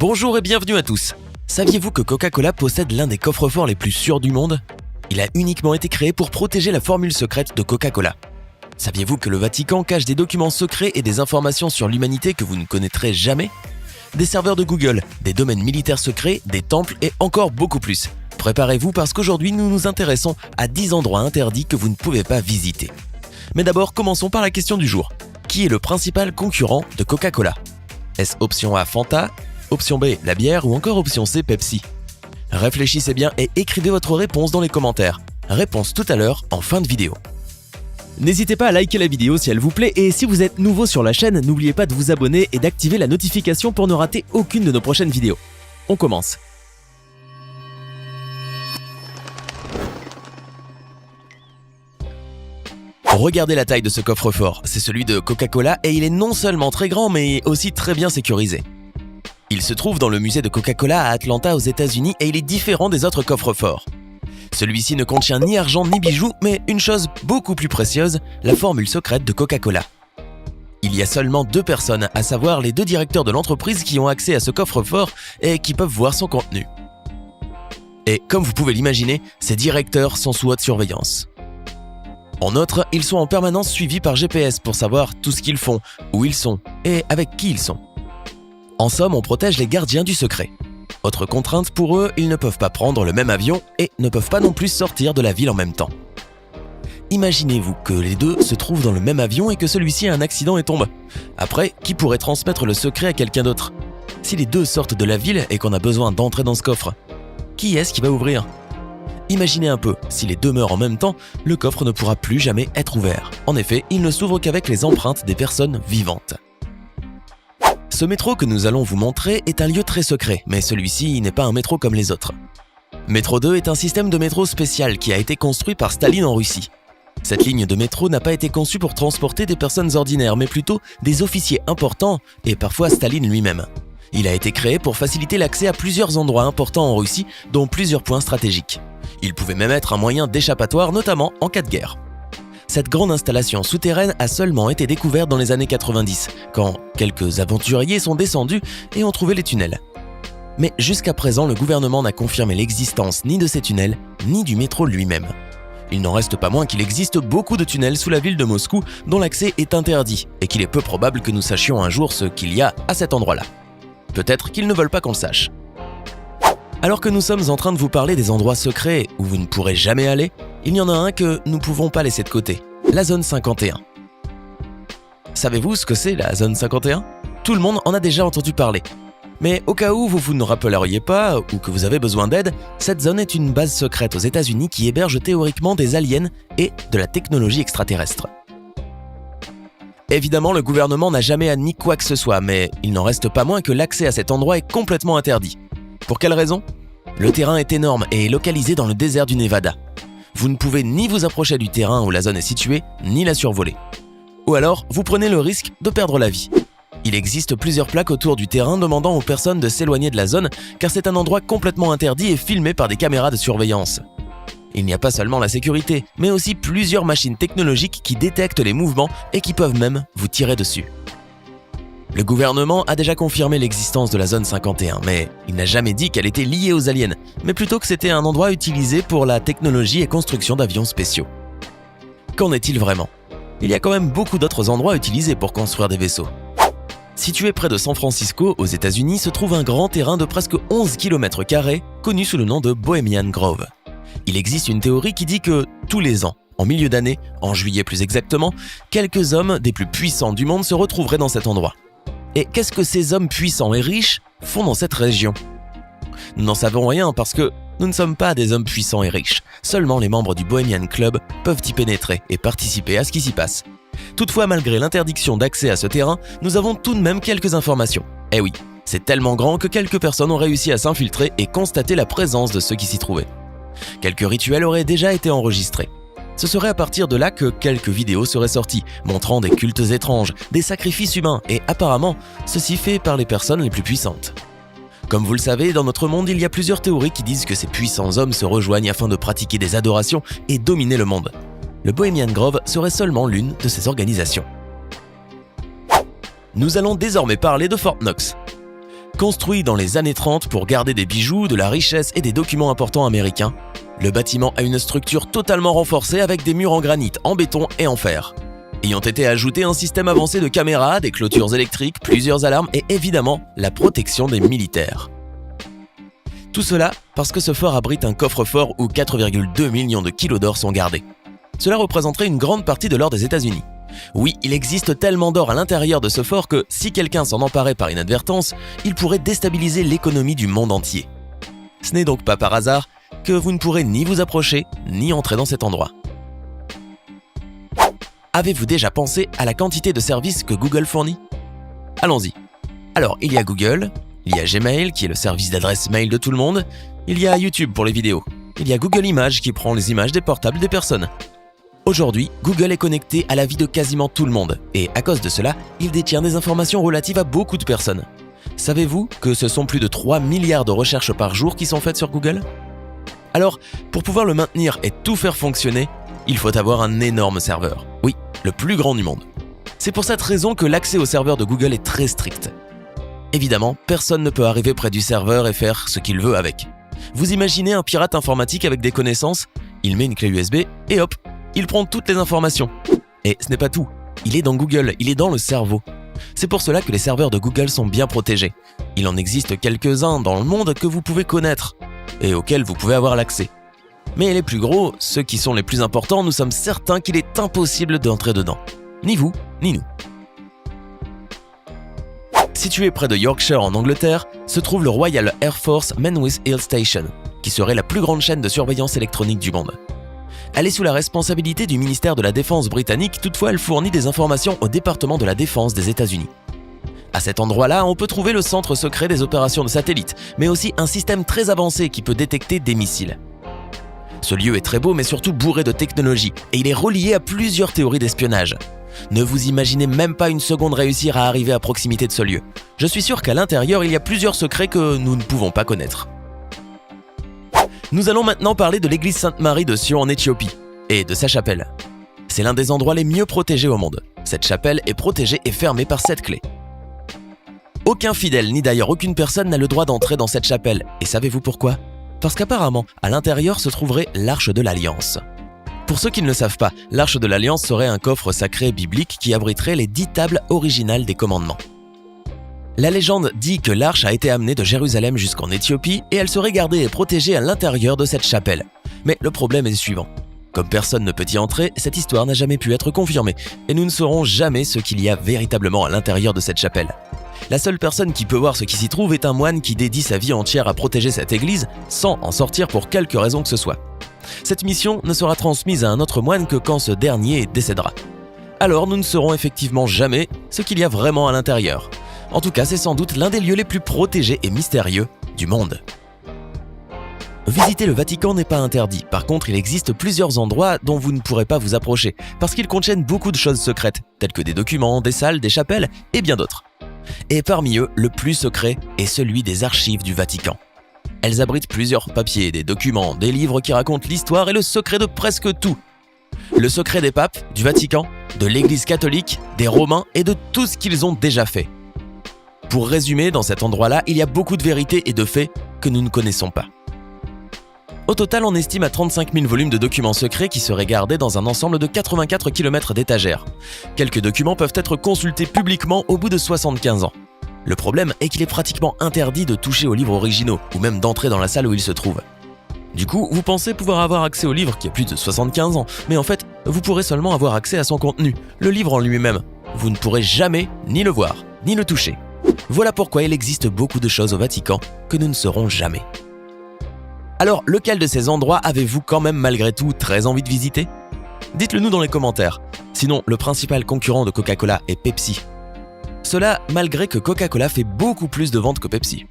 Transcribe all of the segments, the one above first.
Bonjour et bienvenue à tous. Saviez-vous que Coca-Cola possède l'un des coffres-forts les plus sûrs du monde ? Il a uniquement été créé pour protéger la formule secrète de Coca-Cola. Saviez-vous que le Vatican cache des documents secrets et des informations sur l'humanité que vous ne connaîtrez jamais ? Des serveurs de Google, des domaines militaires secrets, des temples et encore beaucoup plus. Préparez-vous parce qu'aujourd'hui nous nous intéressons à 10 endroits interdits que vous ne pouvez pas visiter. Mais d'abord, commençons par la question du jour. Qui est le principal concurrent de Coca-Cola ? Est-ce option A, Fanta ? Option B, la bière ou encore option C, Pepsi ? Réfléchissez bien et écrivez votre réponse dans les commentaires. Réponse tout à l'heure en fin de vidéo. N'hésitez pas à liker la vidéo si elle vous plaît et si vous êtes nouveau sur la chaîne, n'oubliez pas de vous abonner et d'activer la notification pour ne rater aucune de nos prochaines vidéos. On commence. Regardez la taille de ce coffre-fort, c'est celui de Coca-Cola et il est non seulement très grand mais aussi très bien sécurisé. Il se trouve dans le musée de Coca-Cola à Atlanta aux États-Unis et il est différent des autres coffres-forts. Celui-ci ne contient ni argent ni bijoux, mais une chose beaucoup plus précieuse, la formule secrète de Coca-Cola. Il y a seulement 2 personnes, à savoir les 2 directeurs de l'entreprise qui ont accès à ce coffre-fort et qui peuvent voir son contenu. Et comme vous pouvez l'imaginer, ces directeurs sont sous haute surveillance. En outre, ils sont en permanence suivis par GPS pour savoir tout ce qu'ils font, où ils sont et avec qui ils sont. En somme, on protège les gardiens du secret. Autre contrainte pour eux, ils ne peuvent pas prendre le même avion et ne peuvent pas non plus sortir de la ville en même temps. Imaginez-vous que les 2 se trouvent dans le même avion et que celui-ci a un accident et tombe. Après, qui pourrait transmettre le secret à quelqu'un d'autre ? Si les 2 sortent de la ville et qu'on a besoin d'entrer dans ce coffre, qui est-ce qui va ouvrir ? Imaginez un peu, si les 2 meurent en même temps, le coffre ne pourra plus jamais être ouvert. En effet, il ne s'ouvre qu'avec les empreintes des personnes vivantes. Ce métro que nous allons vous montrer est un lieu très secret, mais celui-ci n'est pas un métro comme les autres. Métro 2 est un système de métro spécial qui a été construit par Staline en Russie. Cette ligne de métro n'a pas été conçue pour transporter des personnes ordinaires, mais plutôt des officiers importants et parfois Staline lui-même. Il a été créé pour faciliter l'accès à plusieurs endroits importants en Russie, dont plusieurs points stratégiques. Il pouvait même être un moyen d'échappatoire, notamment en cas de guerre. Cette grande installation souterraine a seulement été découverte dans les années 90, quand quelques aventuriers sont descendus et ont trouvé les tunnels. Mais jusqu'à présent, le gouvernement n'a confirmé l'existence ni de ces tunnels, ni du métro lui-même. Il n'en reste pas moins qu'il existe beaucoup de tunnels sous la ville de Moscou dont l'accès est interdit, et qu'il est peu probable que nous sachions un jour ce qu'il y a à cet endroit-là. Peut-être qu'ils ne veulent pas qu'on le sache. Alors que nous sommes en train de vous parler des endroits secrets où vous ne pourrez jamais aller, il y en a un que nous ne pouvons pas laisser de côté, la zone 51. Savez-vous ce que c'est la zone 51 ? Tout le monde en a déjà entendu parler. Mais au cas où vous ne rappelleriez pas ou que vous avez besoin d'aide, cette zone est une base secrète aux États-Unis qui héberge théoriquement des aliens et de la technologie extraterrestre. Évidemment, le gouvernement n'a jamais admis quoi que ce soit, mais il n'en reste pas moins que l'accès à cet endroit est complètement interdit. Pour quelle raison ? Le terrain est énorme et est localisé dans le désert du Nevada. Vous ne pouvez ni vous approcher du terrain où la zone est située, ni la survoler. Ou alors, vous prenez le risque de perdre la vie. Il existe plusieurs plaques autour du terrain demandant aux personnes de s'éloigner de la zone car c'est un endroit complètement interdit et filmé par des caméras de surveillance. Il n'y a pas seulement la sécurité, mais aussi plusieurs machines technologiques qui détectent les mouvements et qui peuvent même vous tirer dessus. Le gouvernement a déjà confirmé l'existence de la zone 51, mais il n'a jamais dit qu'elle était liée aux aliens, mais plutôt que c'était un endroit utilisé pour la technologie et construction d'avions spéciaux. Qu'en est-il vraiment ? Il y a quand même beaucoup d'autres endroits utilisés pour construire des vaisseaux. Situé près de San Francisco, aux États-Unis, se trouve un grand terrain de presque 11 km², connu sous le nom de Bohemian Grove. Il existe une théorie qui dit que, tous les ans, en milieu d'année, en juillet plus exactement, quelques hommes des plus puissants du monde se retrouveraient dans cet endroit. Et qu'est-ce que ces hommes puissants et riches font dans cette région ? Nous n'en savons rien parce que nous ne sommes pas des hommes puissants et riches. Seulement les membres du Bohemian Club peuvent y pénétrer et participer à ce qui s'y passe. Toutefois, malgré l'interdiction d'accès à ce terrain, nous avons tout de même quelques informations. Eh oui, c'est tellement grand que quelques personnes ont réussi à s'infiltrer et constater la présence de ceux qui s'y trouvaient. Quelques rituels auraient déjà été enregistrés. Ce serait à partir de là que quelques vidéos seraient sorties, montrant des cultes étranges, des sacrifices humains, et apparemment, ceci fait par les personnes les plus puissantes. Comme vous le savez, dans notre monde, il y a plusieurs théories qui disent que ces puissants hommes se rejoignent afin de pratiquer des adorations et dominer le monde. Le Bohemian Grove serait seulement l'une de ces organisations. Nous allons désormais parler de Fort Knox. Construit dans les années 30 pour garder des bijoux, de la richesse et des documents importants américains, le bâtiment a une structure totalement renforcée avec des murs en granit, en béton et en fer. Ayant été ajouté un système avancé de caméras, des clôtures électriques, plusieurs alarmes et évidemment la protection des militaires. Tout cela parce que ce fort abrite un coffre-fort où 4,2 millions de kilos d'or sont gardés. Cela représenterait une grande partie de l'or des États-Unis. Oui, il existe tellement d'or à l'intérieur de ce fort que si quelqu'un s'en emparait par inadvertance, il pourrait déstabiliser l'économie du monde entier. Ce n'est donc pas par hasard que vous ne pourrez ni vous approcher, ni entrer dans cet endroit. Avez-vous déjà pensé à la quantité de services que Google fournit ? Allons-y. Alors, il y a Google, il y a Gmail, qui est le service d'adresse mail de tout le monde, il y a YouTube pour les vidéos, il y a Google Images qui prend les images des portables des personnes. Aujourd'hui, Google est connecté à la vie de quasiment tout le monde, et à cause de cela, il détient des informations relatives à beaucoup de personnes. Savez-vous que ce sont plus de 3 milliards de recherches par jour qui sont faites sur Google ? Alors, pour pouvoir le maintenir et tout faire fonctionner, il faut avoir un énorme serveur. Oui, le plus grand du monde. C'est pour cette raison que l'accès au serveur de Google est très strict. Évidemment, personne ne peut arriver près du serveur et faire ce qu'il veut avec. Vous imaginez un pirate informatique avec des connaissances, il met une clé USB et hop, il prend toutes les informations. Et ce n'est pas tout, il est dans Google, il est dans le cerveau. C'est pour cela que les serveurs de Google sont bien protégés. Il en existe quelques-uns dans le monde que vous pouvez connaître et auxquels vous pouvez avoir l'accès. Mais les plus gros, ceux qui sont les plus importants, nous sommes certains qu'il est impossible d'entrer dedans. Ni vous, ni nous. Situé près de Yorkshire en Angleterre, se trouve le Royal Air Force Menwith Hill Station, qui serait la plus grande chaîne de surveillance électronique du monde. Elle est sous la responsabilité du ministère de la Défense britannique, toutefois elle fournit des informations au département de la Défense des États-Unis. À cet endroit-là, on peut trouver le centre secret des opérations de satellites, mais aussi un système très avancé qui peut détecter des missiles. Ce lieu est très beau mais surtout bourré de technologie et il est relié à plusieurs théories d'espionnage. Ne vous imaginez même pas une seconde réussir à arriver à proximité de ce lieu. Je suis sûr qu'à l'intérieur, il y a plusieurs secrets que nous ne pouvons pas connaître. Nous allons maintenant parler de l'église Sainte-Marie de Sion en Éthiopie et de sa chapelle. C'est l'un des endroits les mieux protégés au monde. Cette chapelle est protégée et fermée par 7 clés. Aucun fidèle, ni d'ailleurs aucune personne n'a le droit d'entrer dans cette chapelle. Et savez-vous pourquoi ? Parce qu'apparemment, à l'intérieur se trouverait l'Arche de l'Alliance. Pour ceux qui ne le savent pas, l'Arche de l'Alliance serait un coffre sacré biblique qui abriterait les 10 tables originales des commandements. La légende dit que l'arche a été amenée de Jérusalem jusqu'en Éthiopie et elle serait gardée et protégée à l'intérieur de cette chapelle. Mais le problème est le suivant. Comme personne ne peut y entrer, cette histoire n'a jamais pu être confirmée et nous ne saurons jamais ce qu'il y a véritablement à l'intérieur de cette chapelle. La seule personne qui peut voir ce qui s'y trouve est un moine qui dédie sa vie entière à protéger cette église sans en sortir pour quelque raison que ce soit. Cette mission ne sera transmise à un autre moine que quand ce dernier décédera. Alors nous ne saurons effectivement jamais ce qu'il y a vraiment à l'intérieur. En tout cas, c'est sans doute l'un des lieux les plus protégés et mystérieux du monde. Visiter le Vatican n'est pas interdit. Par contre, il existe plusieurs endroits dont vous ne pourrez pas vous approcher parce qu'ils contiennent beaucoup de choses secrètes, telles que des documents, des salles, des chapelles et bien d'autres. Et parmi eux, le plus secret est celui des archives du Vatican. Elles abritent plusieurs papiers, des documents, des livres qui racontent l'histoire et le secret de presque tout. Le secret des papes, du Vatican, de l'Église catholique, des Romains et de tout ce qu'ils ont déjà fait. Pour résumer, dans cet endroit-là, il y a beaucoup de vérités et de faits que nous ne connaissons pas. Au total, on estime à 35 000 volumes de documents secrets qui seraient gardés dans un ensemble de 84 km d'étagères. Quelques documents peuvent être consultés publiquement au bout de 75 ans. Le problème est qu'il est pratiquement interdit de toucher aux livres originaux ou même d'entrer dans la salle où ils se trouvent. Du coup, vous pensez pouvoir avoir accès au livre qui a plus de 75 ans, mais en fait, vous pourrez seulement avoir accès à son contenu, le livre en lui-même. Vous ne pourrez jamais ni le voir, ni le toucher. Voilà pourquoi il existe beaucoup de choses au Vatican que nous ne saurons jamais. Alors, lequel de ces endroits avez-vous quand même malgré tout très envie de visiter ? Dites-le nous dans les commentaires. Sinon, le principal concurrent de Coca-Cola est Pepsi. Cela malgré que Coca-Cola fait beaucoup plus de ventes que Pepsi.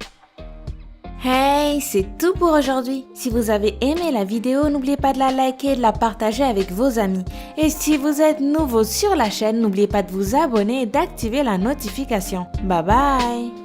Hey, c'est tout pour aujourd'hui. Si vous avez aimé la vidéo, n'oubliez pas de la liker et de la partager avec vos amis. Et si vous êtes nouveau sur la chaîne, n'oubliez pas de vous abonner et d'activer la notification. Bye bye!